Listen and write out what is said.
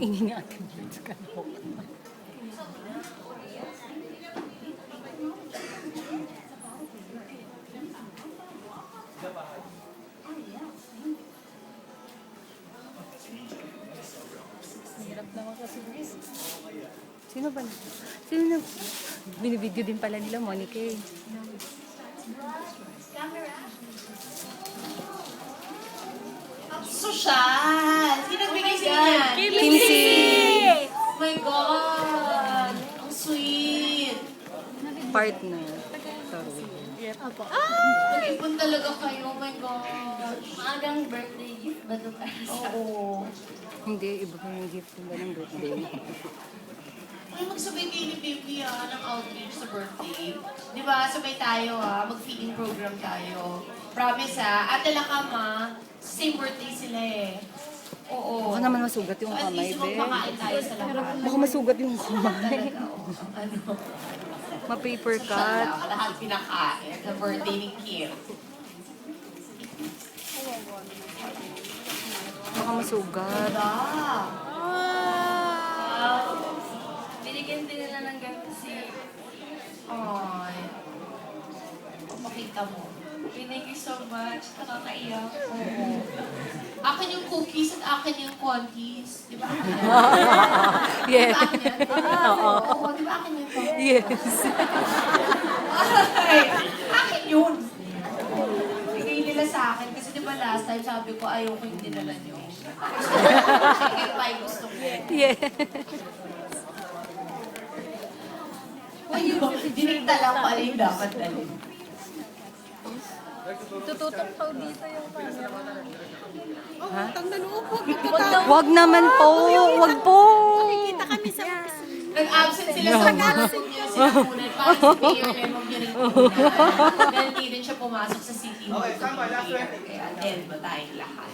ingin ni Ate Bird sa kanok. Hirap naman kasi guys. Sino ba? Sino na? Binibideo din pala nila, Monica eh. Ang sosyal! Sino nagbigay sa inyo? Kim C. Oh my God! Ang sweet! Partner. Sorry. Mag-ipon talaga kayo. Oh my God! Maagang birthday gift ba ito para sa... Oo. Hindi, iba pa yung gift nila ng birthday. Ay, magsabay kayo ni Baby ng outreach sa birthday. Di ba? Sabay tayo mag-feeding program tayo. Promise At Alakama, same birthday sila eh. Oo. Baka naman masugat yung So at kamay, least be. magpakain tayo sa lahat. Baka masugat yung kamay. Talaga, oo. Ano? Ma-paper cut. Sa lahat pinakain sa birthday ni Kim. Baka masugat. Ganda! Binigyan din nila ng ganito si... Ay. Pakita mo. Thank you so much. Nakakaiyak. Oo. Akin yung cookies at akin yung contees. Di ba? Yeah. Di ba akin yan? Oo. Oo, di ba akin yung contees? Yes. Ay, akin yun. Bigay nila sa akin. Kasi di ba last time sabi ko ayaw ko yung dinala nyo. Chicken pie gusto ko. Yeah. Ayun, dinikta lang pala yung dapat dalhin. Tututok daw dito yung camera. Ha? Wag naman po. Wag po. Nag-absent sila sa room niya sila muna. Parang si Mayor Lemon niya rin muna. Dahil hindi rin siya pumasok sa city hall. Kaya dead ba tayong lahat?